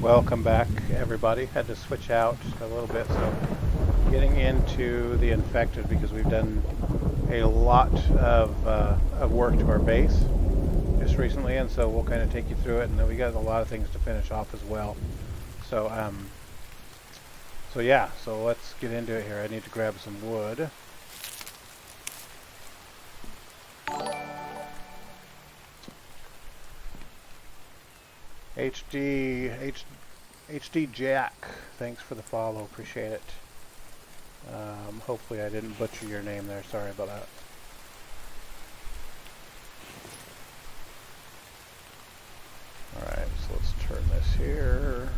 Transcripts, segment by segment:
Welcome back, everybody. Had to switch out a little bit, so getting into the infected because we've done a lot of work to our base just recently, and so we'll kind of take you through it, and then we got a lot of things to finish off as well. So, yeah, so let's get into it here. I need to grab some wood. HD Jack, thanks for the follow, appreciate it. Hopefully I didn't butcher your name there, sorry about that. Alright, so let's turn this here.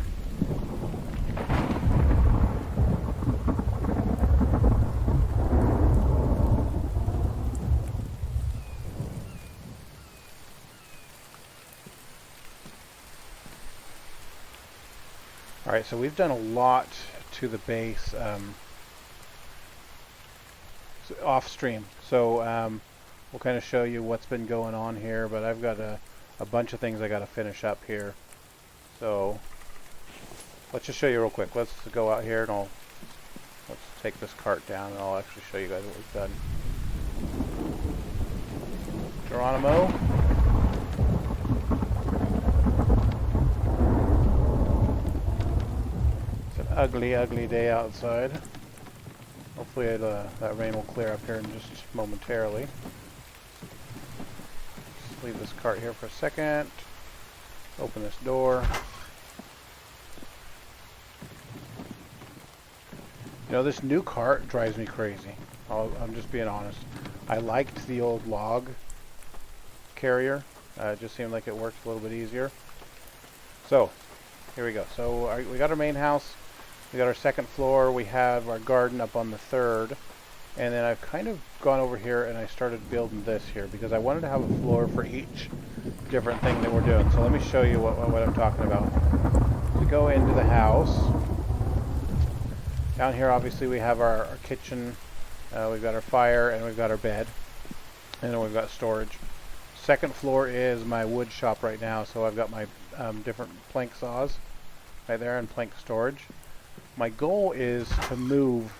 Alright, so we've done a lot to the base off stream. So we'll kind of show you what's been going on here, but I've got a bunch of things I got to finish up here. So let's just show you real quick. Let's go out here and let's take this cart down and I'll actually show you guys what we've done. Geronimo. Ugly, ugly day outside. Hopefully that rain will clear up here in just momentarily. Just leave this cart here for a second. Open this door. You know, this new cart drives me crazy. I'm just being honest. I liked the old log carrier. It just seemed like it worked a little bit easier. So, here we go. So we got our main house. We got our second floor, we have our garden up on the third, and then I've kind of gone over here and I started building this here because I wanted to have a floor for each different thing that we're doing. So let me show you what I'm talking about. We go into the house. Down here obviously we have our kitchen, we've got our fire, and we've got our bed, and then we've got storage. Second floor is my wood shop right now, so I've got my different plank saws right there and plank storage. My goal is to move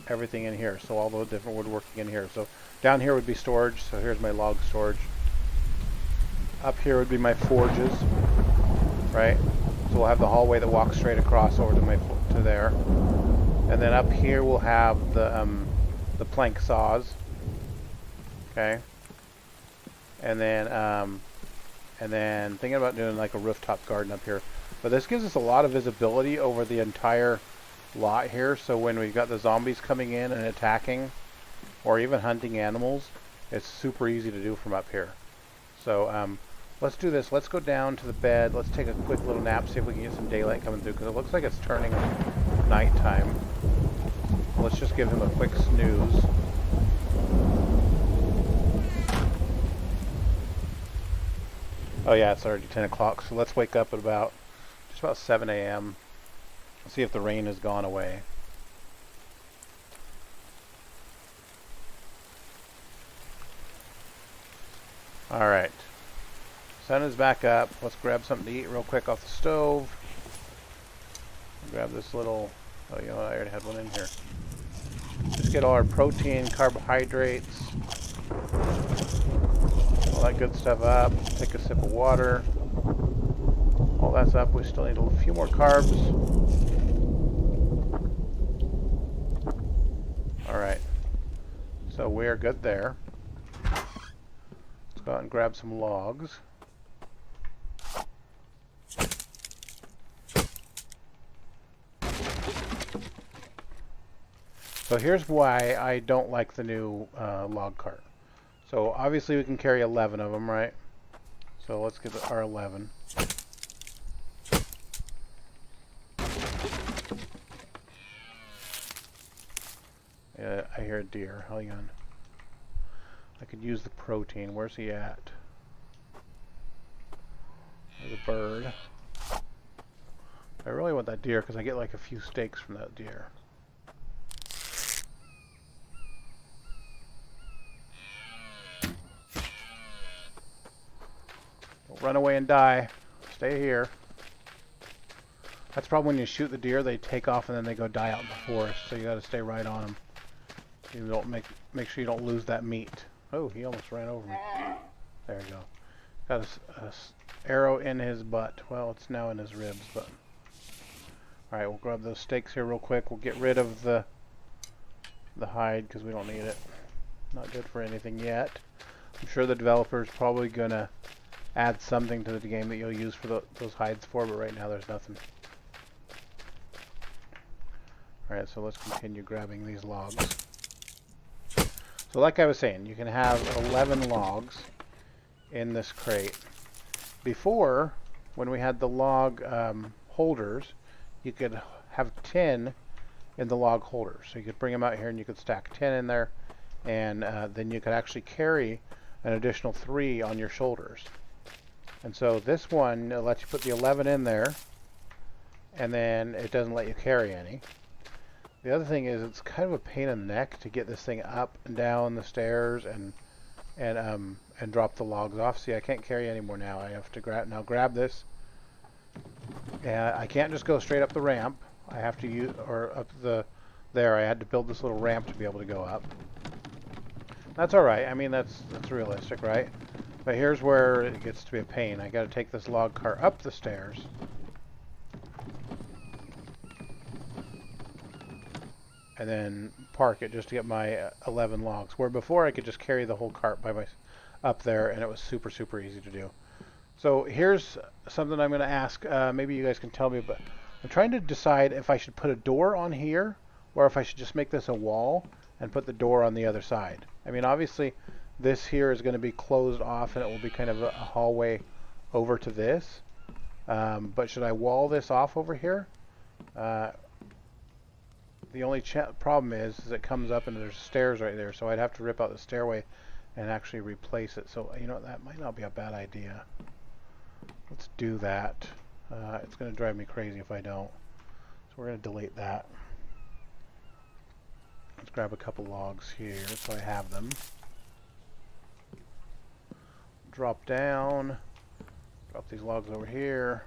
everything in here, so all the different woodworking in here. So down here would be storage, so here's my log storage. Up here would be my forges, right? So we'll have the hallway that walks straight across over to there. And then up here we'll have the plank saws, okay? And then thinking about doing like a rooftop garden up here. But this gives us a lot of visibility over the entire lot here, so when we've got the zombies coming in and attacking, or even hunting animals, it's super easy to do from up here. So let's do this. Let's go down to the bed. Let's take a quick little nap, see if we can get some daylight coming through, because it looks like it's turning nighttime. Let's just give him a quick snooze. Oh yeah, it's already 10 o'clock, so let's wake up at about 7 a.m. See if the rain has gone away. Alright. Sun is back up. Let's grab something to eat real quick off the stove. Grab this little... Oh, you know what? I already had one in here. Just get all our protein, carbohydrates, all that good stuff up. Take a sip of water. All that's up. We still need a few more carbs. Alright. So we are good there. Let's go out and grab some logs. So here's why I don't like the new log cart. So obviously we can carry 11 of them, right? So let's get our 11. Yeah, I hear a deer. Hang on. I could use the protein. Where's he at? There's a bird. I really want that deer because I get like a few steaks from that deer. Don't run away and die. Stay here. That's the problem when you shoot the deer. They take off and then they go die out in the forest. So you got to stay right on them. You don't make sure you don't lose that meat. Oh, he almost ran over me. There you go. Got a arrow in his butt. Well, it's now in his ribs, but... Alright, we'll grab those steaks here real quick. We'll get rid of the hide because we don't need it. Not good for anything yet. I'm sure the developer's probably going to add something to the game that you'll use for those hides for, but right now there's nothing. Alright, so let's continue grabbing these logs. So like I was saying, you can have 11 logs in this crate. Before, when we had the log holders, you could have 10 in the log holders. So you could bring them out here and you could stack 10 in there, and then you could actually carry an additional 3 on your shoulders. And so this one lets you put the 11 in there, and then it doesn't let you carry any. The other thing is it's kind of a pain in the neck to get this thing up and down the stairs and drop the logs off. See, I can't carry anymore now. I have to grab this. And I can't just go straight up the ramp. I have to use, or up there. I had to build this little ramp to be able to go up. That's all right. I mean, that's realistic, right? But here's where it gets to be a pain. I got to take this log cart up the stairs. And then park it just to get my 11 logs. Where before I could just carry the whole cart by up there, and it was super, super easy to do. So here's something I'm going to ask. Maybe you guys can tell me, but I'm trying to decide if I should put a door on here or if I should just make this a wall and put the door on the other side. I mean, obviously, this here is going to be closed off, and it will be kind of a hallway over to this. But should I wall this off over here? The only problem is it comes up and there's stairs right there, so I'd have to rip out the stairway and actually replace it. So, you know, that might not be a bad idea. Let's do that. It's going to drive me crazy if I don't. So we're going to delete that. Let's grab a couple logs here so I have them. Drop down. Drop these logs over here.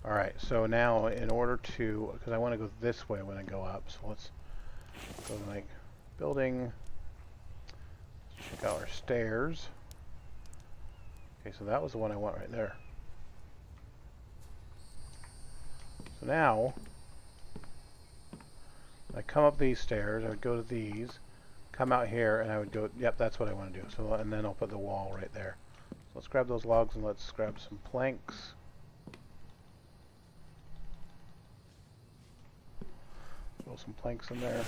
Alright, so now in order to, because I want to go this way when I go up, so let's go to like building, check out our stairs. Okay, so that was the one I want right there. So now, I come up these stairs, I would go to these, come out here, and I would go, yep, that's what I want to do. So, and then I'll put the wall right there. So let's grab those logs and let's grab some planks. Throw some planks in there.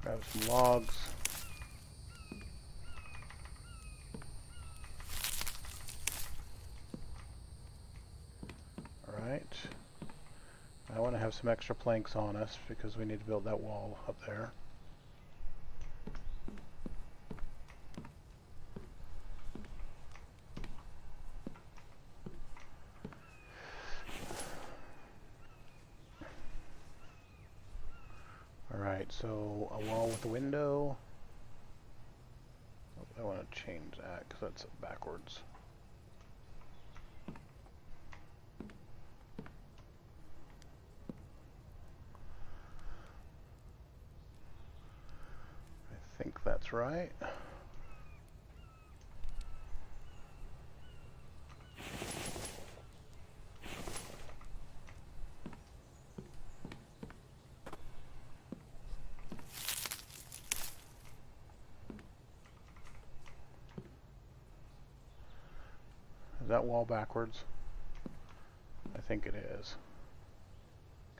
Grab some logs. Alright. I want to have some extra planks on us because we need to build that wall up there. Alright, so a wall with a window. I want to change that because that's backwards. I think that's right. Is that wall backwards? I think it is.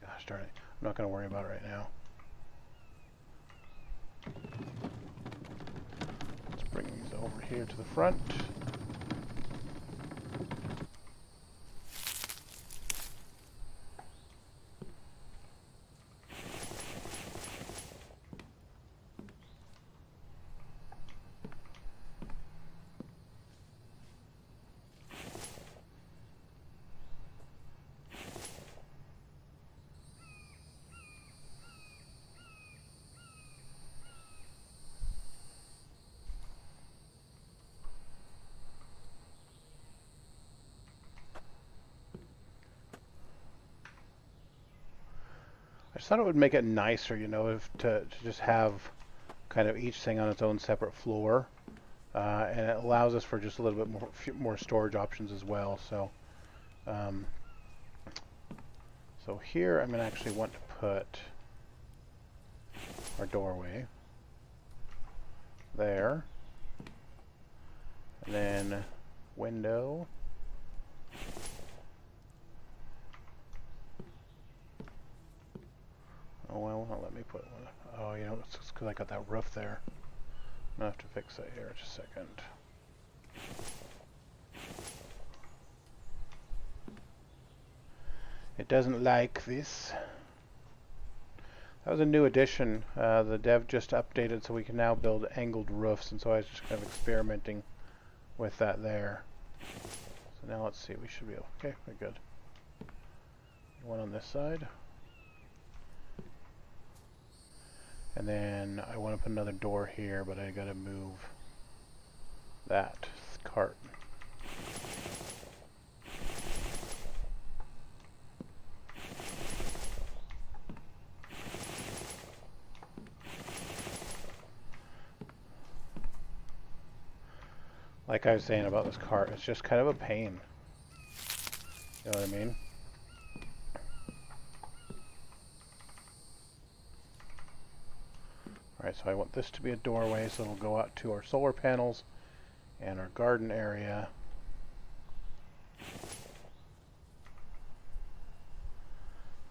Gosh darn it. I'm not going to worry about it right now. Let's bring these over here to the front. just thought it would make it nicer, you know, if to just have kind of each thing on its own separate floor. And it allows us for just a little bit more storage options as well. So here I'm going to actually want to put our doorway there, and then window. Oh well, won't let me put one. Oh, you know, it's just because I got that roof there. I'm going to have to fix that here in just a second. It doesn't like this. That was a new addition. The dev just updated so we can now build angled roofs, and so I was just kind of experimenting with that there. So now let's see, we should be okay, we're good. One on this side. And then I want to put another door here, but I gotta move that cart. Like I was saying about this cart, it's just kind of a pain. You know what I mean? Alright, so I want this to be a doorway, so it'll go out to our solar panels and our garden area.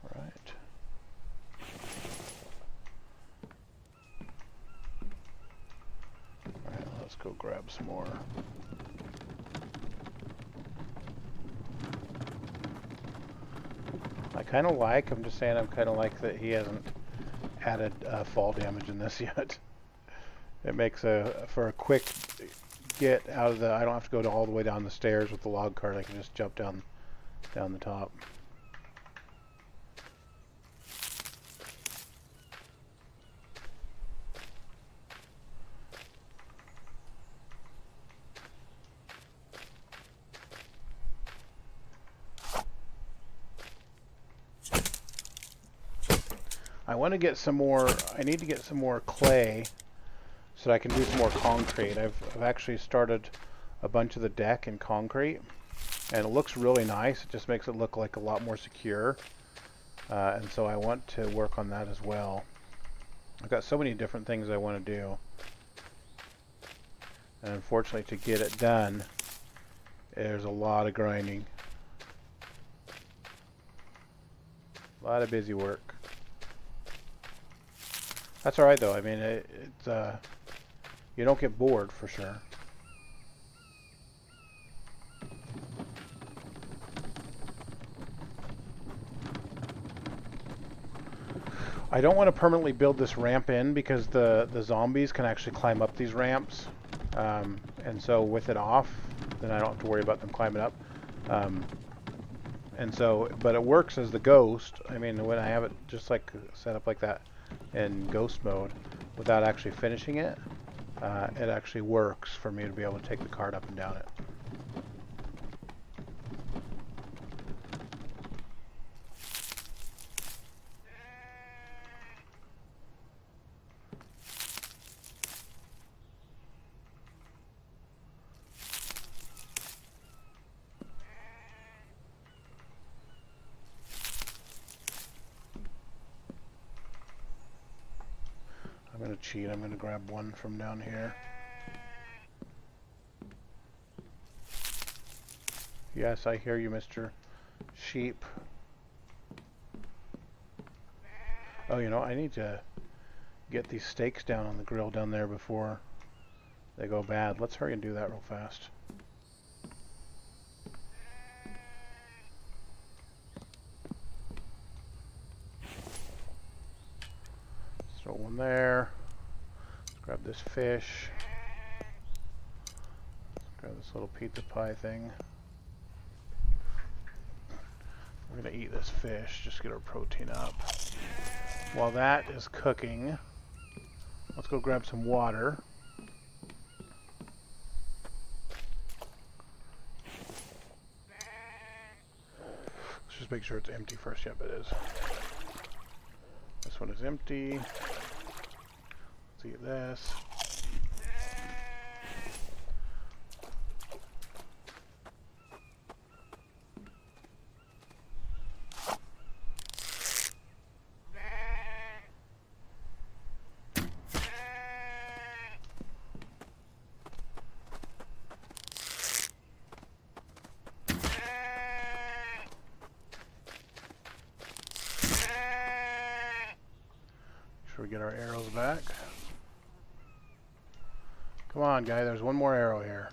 Alright. Alright, let's go grab some more. I kind of like, I'm just saying, I'm kind of like that he hasn't added fall damage in this yet. It makes for a quick get out of the, I don't have to go all the way down the stairs with the log cart, I can just jump down the top. I want to get some more, I need to get some more clay so that I can do some more concrete. I've actually started a bunch of the deck in concrete, and it looks really nice. It just makes it look like a lot more secure. And so I want to work on that as well. I've got so many different things I want to do. And unfortunately, to get it done, there's a lot of grinding. A lot of busy work. That's alright though, I mean, it's you don't get bored for sure. I don't want to permanently build this ramp in because the zombies can actually climb up these ramps. And so with it off, then I don't have to worry about them climbing up. And so, but it works as the ghost. I mean, when I have it just like set up like that in ghost mode without actually finishing it, it actually works for me to be able to take the cart up and down it. I'm going to cheat. I'm going to grab one from down here. Yes, I hear you, Mr. Sheep. Oh, you know, I need to get these steaks down on the grill down there before they go bad. Let's hurry and do that real fast. Throw one there. Let's grab this fish. Let's grab this little pizza pie thing. We're going to eat this fish, just get our protein up. While that is cooking, let's go grab some water. Let's just make sure it's empty first. Yep, it is. This one is empty. Let's get this. We get our arrows back. Come on, guy, there's one more arrow here.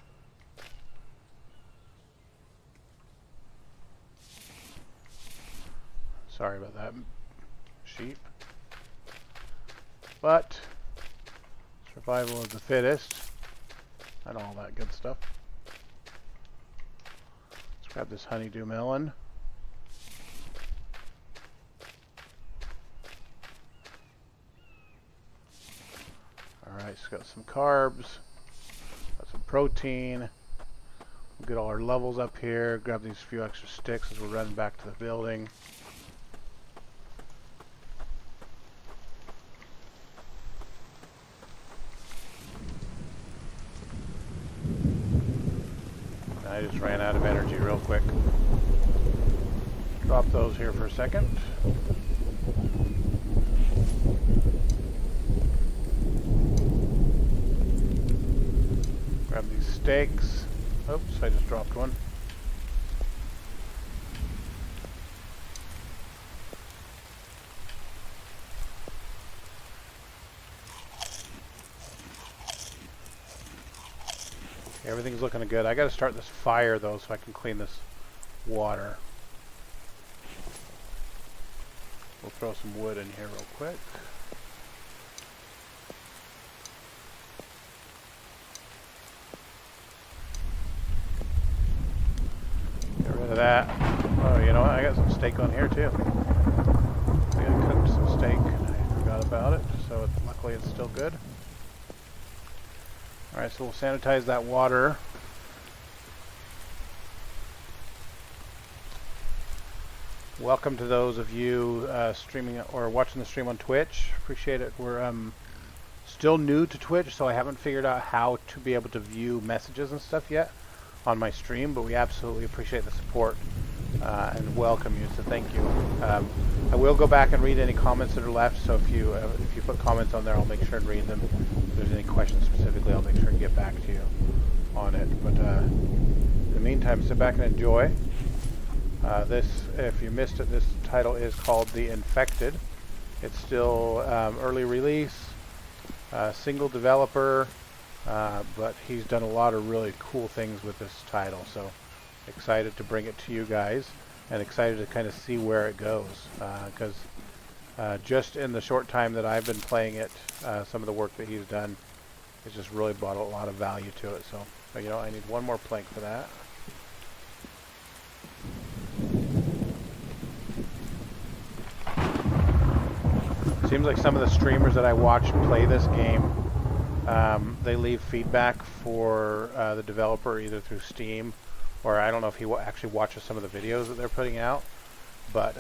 Sorry about that, sheep. But survival of the fittest and all that good stuff. Let's grab this honeydew melon. Alright, so got some carbs, got some protein. We'll get all our levels up here, grab these few extra sticks as we're running back to the building. I just ran out of energy real quick. Drop those here for a second. Grab these steaks. Oops, I just dropped one. Everything's looking good. I gotta start this fire though so I can clean this water. We'll throw some wood in here real quick. Get rid of that. Oh, you know what? I got some steak on here too. I cooked some steak and I forgot about it, so luckily it's still good. Alright, so we'll sanitize that water. Welcome to those of you streaming or watching the stream on Twitch. Appreciate it. We're still new to Twitch, so I haven't figured out how to be able to view messages and stuff yet on my stream, but we absolutely appreciate the support and welcome you, so thank you. I will go back and read any comments that are left, so if you put comments on there, I'll make sure and read them. If there's any questions specifically, I'll make sure and get back to you on it. But in the meantime, sit back and enjoy. This, if you missed it, this title is called The Infected. It's still early release, single developer, but he's done a lot of really cool things with this title, so excited to bring it to you guys and excited to kind of see where it goes, because just in the short time that I've been playing it, some of the work that he's done has just really brought a lot of value to it. So you know, I need one more plank for that. Seems like some of the streamers that I watch play this game, they leave feedback for the developer either through Steam, or I don't know if he actually watches some of the videos that they're putting out, but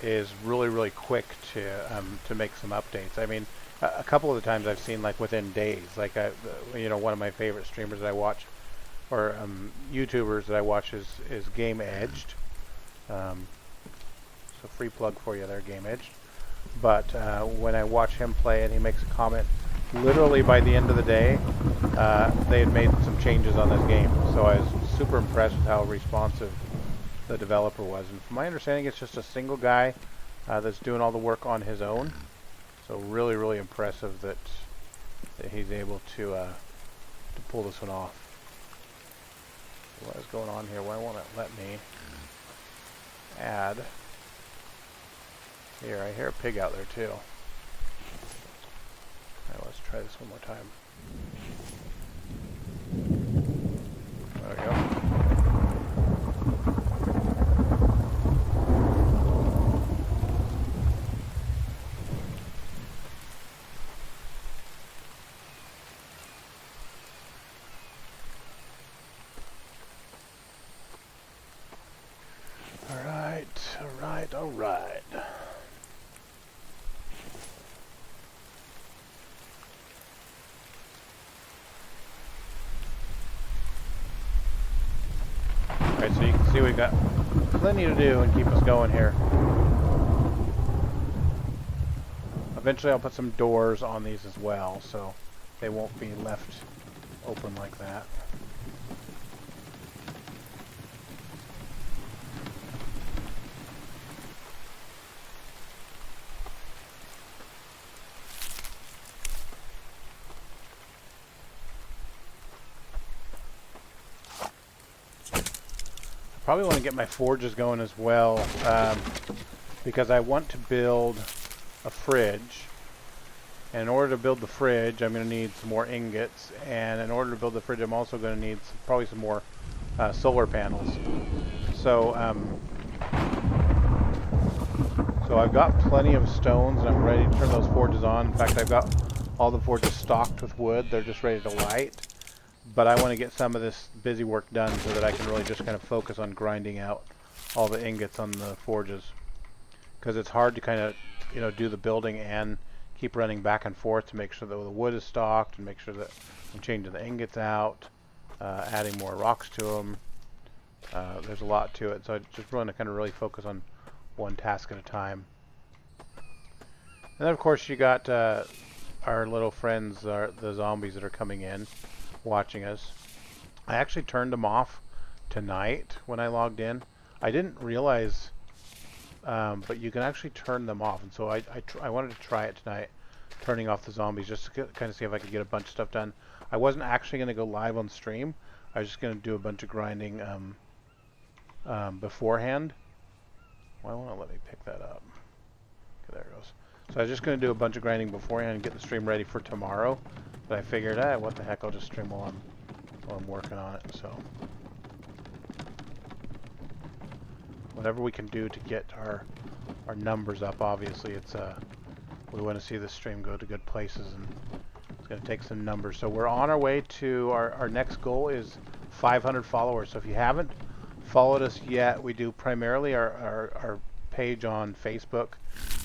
is really quick to make some updates. I mean, a couple of the times I've seen like within days. Like you know, one of my favorite streamers that I watch, or YouTubers that I watch is K.I.N.G. So free plug for you there, K.I.N.G. But when I watch him play and he makes a comment, literally by the end of the day, they had made some changes on this game. So I was super impressed with how responsive the developer was. And from my understanding, it's just a single guy that's doing all the work on his own. So really impressive that he's able to pull this one off. What is going on here? Why won't it let me add? Here, I hear a pig out there too. Alright, let's try this one more time. There we go. Alright. we got plenty to do and keep us going here. Eventually I'll put some doors on these as well, so they won't be left open like that. Probably want to get my forges going as well, because I want to build a fridge. And in order to build the fridge, I'm going to need some more ingots, and in order to build the fridge, I'm also going to need probably some more solar panels. So, so I've got plenty of stones, and I'm ready to turn those forges on. In fact, I've got all the forges stocked with wood; they're just ready to light. But I want to get some of this busy work done so that I can really just kind of focus on grinding out all the ingots on the forges, because it's hard to kind of, you know, do the building and keep running back and forth to make sure that the wood is stocked and make sure that I'm changing the ingots out, adding more rocks to them. There's a lot to it, so I just want to kind of really focus on one task at a time. And then of course you got our little friends, the zombies that are coming in, watching us. I actually turned them off tonight when I logged in. I didn't realize, but you can actually turn them off, and so I wanted to try it tonight, turning off the zombies just to kind of see if I could get a bunch of stuff done. I wasn't actually going to go live on stream. I was just going to do a bunch of grinding beforehand. Why won't it let me pick that up? Okay, there it goes. So I was just going to do a bunch of grinding beforehand and get the stream ready for tomorrow. But I figured, what the heck, I'll just stream while I'm working on it. So whatever we can do to get our numbers up, obviously it's we want to see the stream go to good places, and it's going to take some numbers. So we're on our way to our next goal is 500 followers. So if you haven't followed us yet, we do primarily our page on Facebook.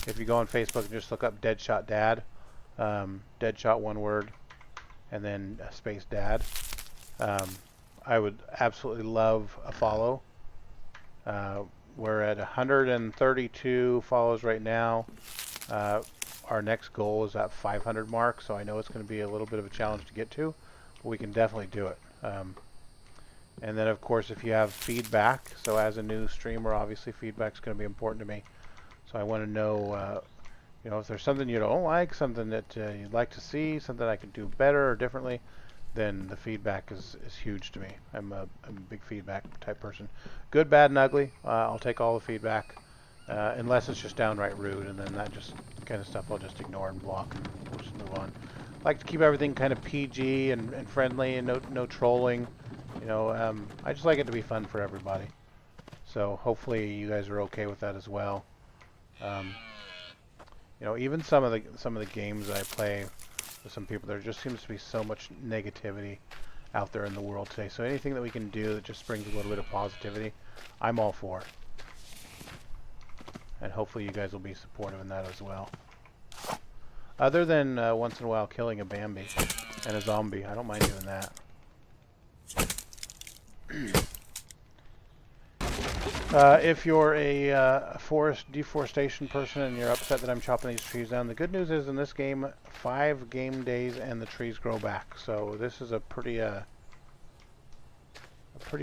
If you go on Facebook and just look up Deadshot Dad, Deadshot one word, and then space Dad. I would absolutely love a follow. We're at 132 follows right now. Our next goal is that 500 mark, so I know it's going to be a little bit of a challenge to get to, but we can definitely do it. And then of course if you have feedback, so as a new streamer, obviously feedback is going to be important to me. So I want to know, you know, if there's something you don't like, something that you'd like to see, something I could do better or differently, then the feedback is huge to me. I'm a big feedback type person. Good, bad, and ugly. I'll take all the feedback, unless it's just downright rude, and then that just kind of stuff I'll just ignore and block, and we'll just move on. I like to keep everything kind of PG and friendly, and no trolling. You know, I just like it to be fun for everybody. So hopefully you guys are okay with that as well. You know, even some of the games that I play with some people, there just seems to be so much negativity out there in the world today. So anything that we can do that just brings a little bit of positivity, I'm all for. And hopefully you guys will be supportive in that as well. Other than once in a while killing a Bambi and a zombie, I don't mind doing that. If you're a forest deforestation person and you're upset that I'm chopping these trees down, the good news is in this game, 5 game days and the trees grow back. So this is a pretty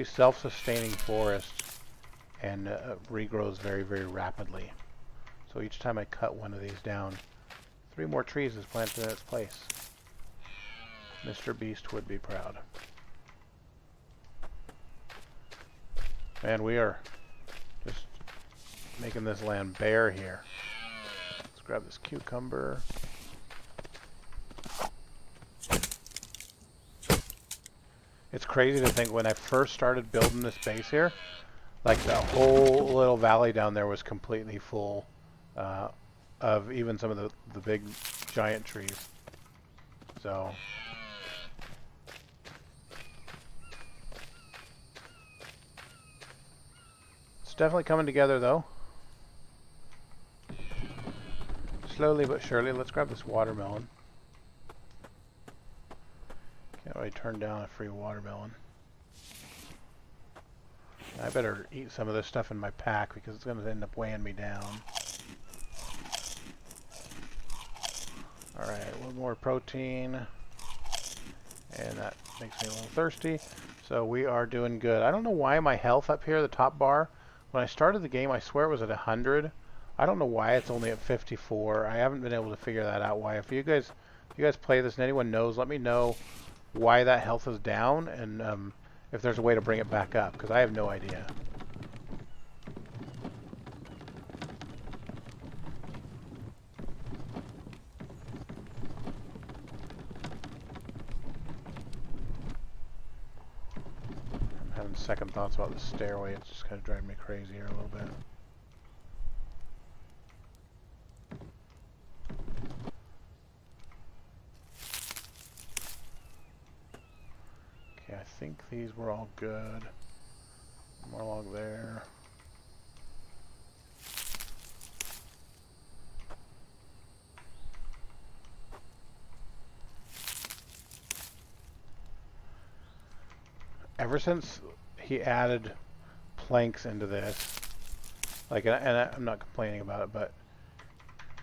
self-sustaining forest, and regrows very, very rapidly. So each time I cut one of these down, 3 more trees is planted in its place. Mr. Beast would be proud. Man, we are just making this land bare here. Let's grab this cucumber. It's crazy to think when I first started building this base here, like the whole little valley down there was completely full of even some of the big giant trees. So it's definitely coming together though. Slowly but surely. Let's grab this watermelon. Can't really turn down a free watermelon. I better eat some of this stuff in my pack because it's going to end up weighing me down. Alright, a little more protein. And that makes me a little thirsty. So we are doing good. I don't know why my health up here, the top bar, when I started the game, I swear it was at 100. I don't know why it's only at 54. I haven't been able to figure that out why. If you guys play this and anyone knows, let me know why that health is down and if there's a way to bring it back up, because I have no idea. I'm having second thoughts about the stairway. It's just kind of driving me crazy here a little bit. Okay, I think these were all good. More log there. Ever since he added planks into this, like, I'm not complaining about it, but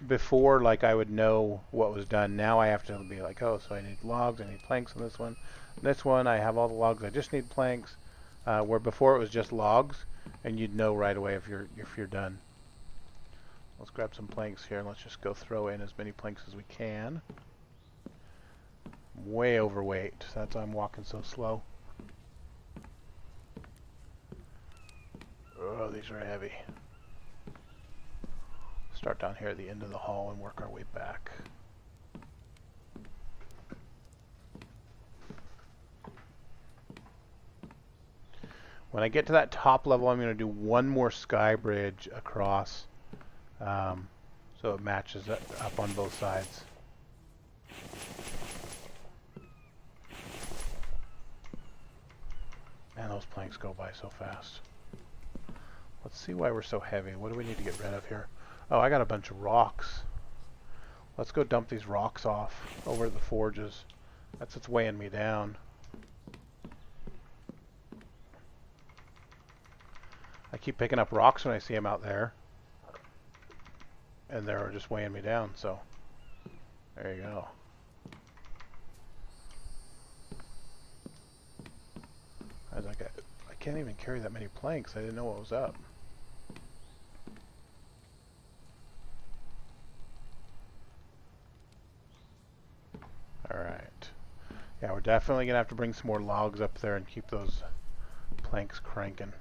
before, like, I would know what was done. Now I have to be like, oh, so I need logs, I need planks on this one. This one, I have all the logs, I just need planks. Where before it was just logs, and you'd know right away if you're done. Let's grab some planks here, and let's just go throw in as many planks as we can. I'm way overweight, so that's why I'm walking so slow. Oh, these are heavy. Start down here at the end of the hall and work our way back. When I get to that top level, I'm going to do one more sky bridge across, so it matches up on both sides. Man, those planks go by so fast. Let's see why we're so heavy. What do we need to get rid of here? Oh, I got a bunch of rocks. Let's go dump these rocks off over at the forges. That's what's weighing me down. I keep picking up rocks when I see them out there. And they're just weighing me down, so there you go. I was like, I can't even carry that many planks. I didn't know what was up. Alright. Yeah, we're definitely going to have to bring some more logs up there and keep those planks cranking.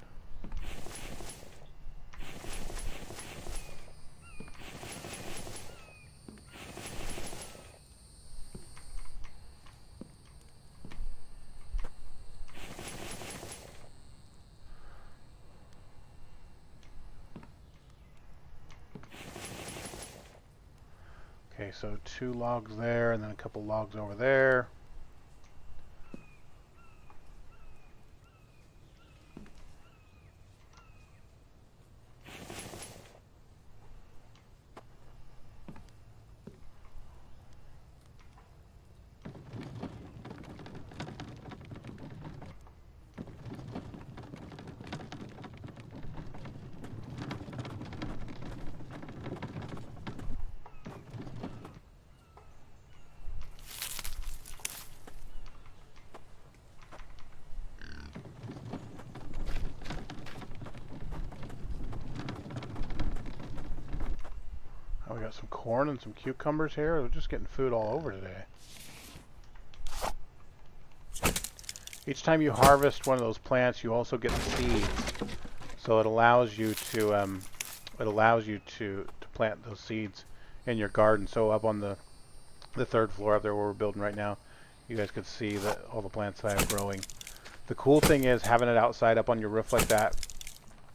Okay, so 2 logs there and then a couple logs over there. Oh, we got some corn and some cucumbers here. We're just getting food all over today. Each time you harvest one of those plants, you also get the seeds. So it allows you to plant those seeds in your garden. So up on the 3rd floor up there where we're building right now, you guys could see that all the plants that I have growing. The cool thing is having it outside up on your roof like that,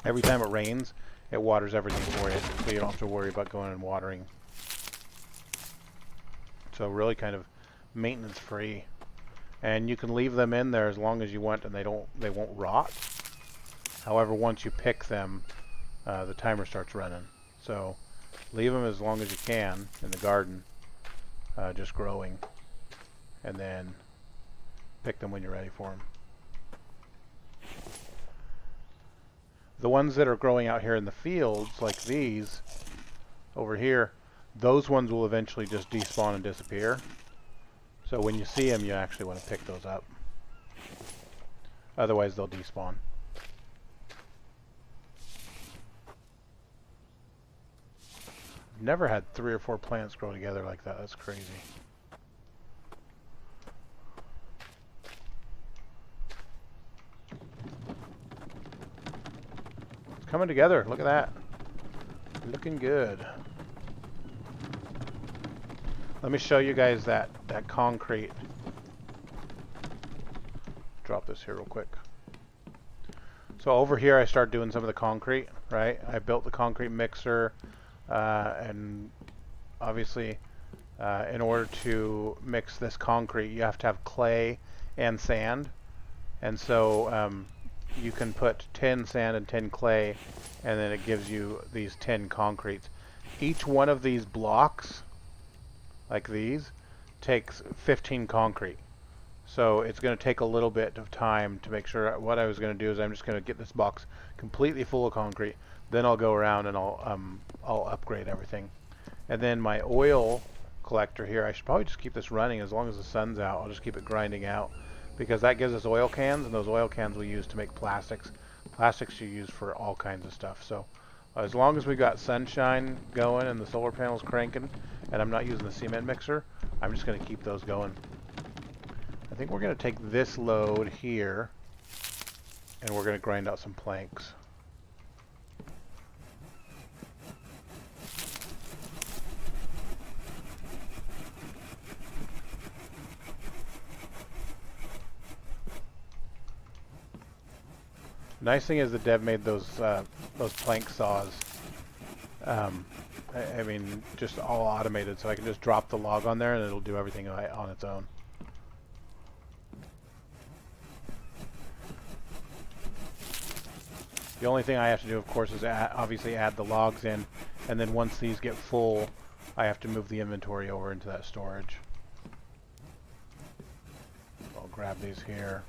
every time it rains, it waters everything for you, so you don't have to worry about going and watering. So really kind of maintenance free. And you can leave them in there as long as you want and they won't rot. However, once you pick them, the timer starts running. So leave them as long as you can in the garden, just growing, and then pick them when you're ready for them. The ones that are growing out here in the fields, like these over here, those ones will eventually just despawn and disappear. So when you see them, you actually want to pick those up. Otherwise, they'll despawn. Never had 3 or 4 plants grow together like that. That's crazy. It's coming together. Look at that. Looking good. Let me show you guys that concrete. Drop this here real quick. So over here I start doing some of the concrete, right? I built the concrete mixer, and obviously in order to mix this concrete you have to have clay and sand, and so you can put 10 sand and 10 clay, and then it gives you these 10 concretes. Each one of these blocks, like these, takes 15 concrete. So it's going to take a little bit of time to make sure. What I was going to do is I'm just going to get this box completely full of concrete. Then I'll go around and I'll upgrade everything. And then my oil collector here, I should probably just keep this running as long as the sun's out. I'll just keep it grinding out, because that gives us oil cans, and those oil cans we use to make plastics. Plastics you use for all kinds of stuff. So as long as we got sunshine going and the solar panels cranking, and I'm not using the cement mixer, I'm just going to keep those going. I think we're going to take this load here, and we're going to grind out some planks. Nice thing is the dev made those plank saws. I mean, just all automated, so I can just drop the log on there and it'll do everything on its own. The only thing I have to do, of course, is obviously add the logs in, and then once these get full, I have to move the inventory over into that storage. So I'll grab these here.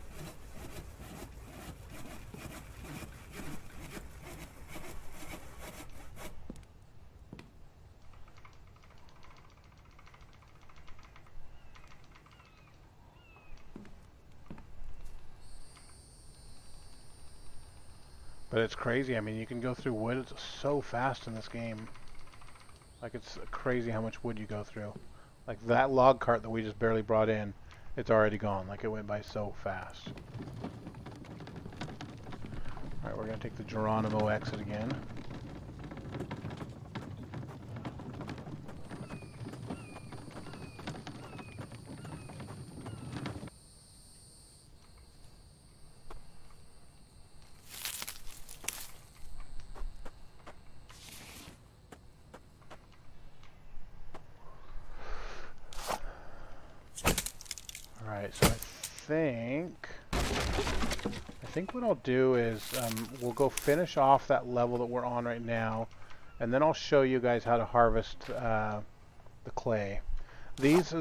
But it's crazy. I mean, you can go through wood so fast in this game. Like, it's crazy how much wood you go through. Like, that log cart that we just barely brought in, it's already gone. Like, it went by so fast. Alright, we're going to take the Geronimo exit again. Alright, so I think what I'll do is we'll go finish off that level that we're on right now, and then I'll show you guys how to harvest the clay.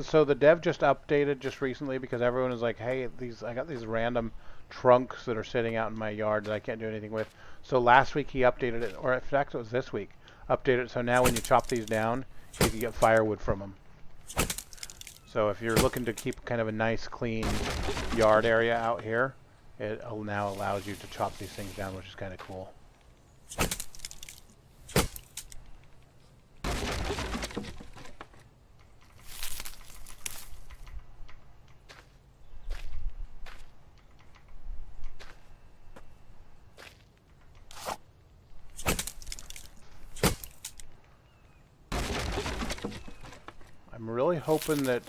So the dev just updated just recently, because everyone is like, hey, I got these random trunks that are sitting out in my yard that I can't do anything with. So last week he updated it, or in fact it was this week, updated it so now when you chop these down, you can get firewood from them. So if you're looking to keep kind of a nice clean yard area out here, it now allows you to chop these things down, which is kind of cool. I'm really hoping that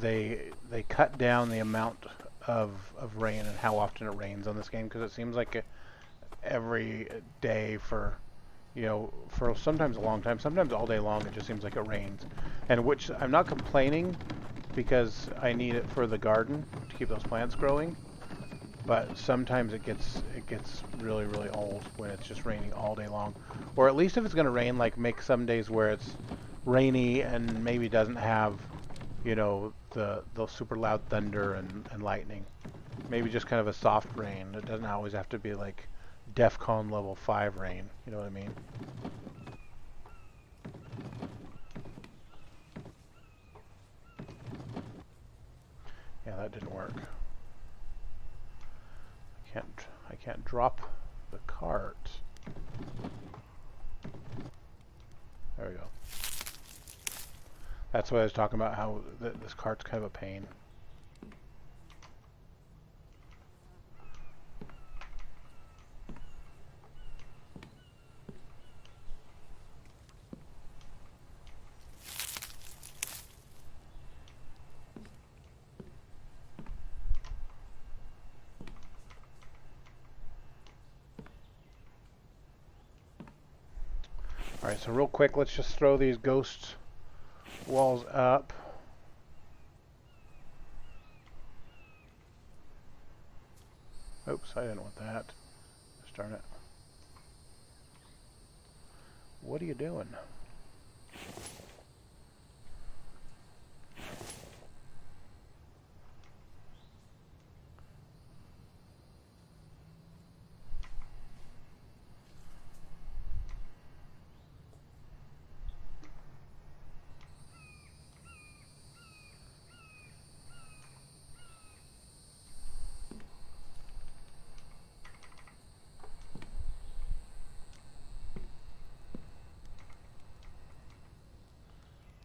they cut down the amount of rain and how often it rains on this game, because it seems like every day for sometimes a long time, sometimes all day long, it just seems like it rains. And which I'm not complaining, because I need it for the garden to keep those plants growing. But sometimes it gets really, really old when it's just raining all day long. Or at least if it's going to rain, like make some days where it's rainy and maybe doesn't have, the super loud thunder and lightning. Maybe just kind of a soft rain. It doesn't always have to be like DEFCON level 5 rain. You know what I mean? Yeah, that didn't work. I can't drop the cart. There we go. That's what I was talking about, how this cart's kind of a pain. Alright, so real quick, let's just throw these ghost walls up. Oops, I didn't want that. Just darn it. What are you doing?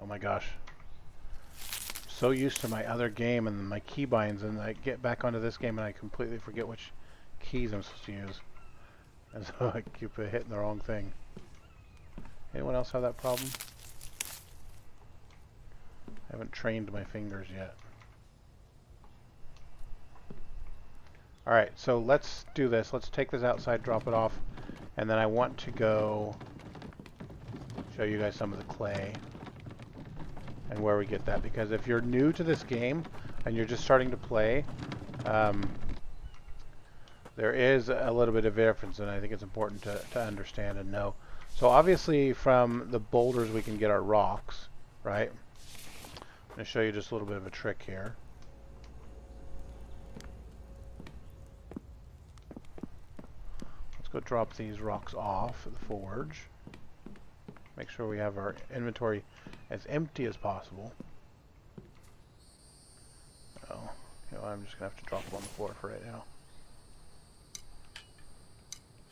Oh my gosh. So used to my other game and my keybinds, and I get back onto this game and I completely forget which keys I'm supposed to use. And so I keep hitting the wrong thing. Anyone else have that problem? I haven't trained my fingers yet. Alright, so let's do this. Let's take this outside, drop it off, and then I want to go show you guys some of the clay and where we get that, because if you're new to this game and you're just starting to play, there is a little bit of difference, and I think it's important to understand and know. So obviously from the boulders we can get our rocks, right? I'm going to show you just a little bit of a trick here. Let's go drop these rocks off at the forge. Make sure we have our inventory as empty as possible. Oh, you know, I'm just going to have to drop them on the floor for right now.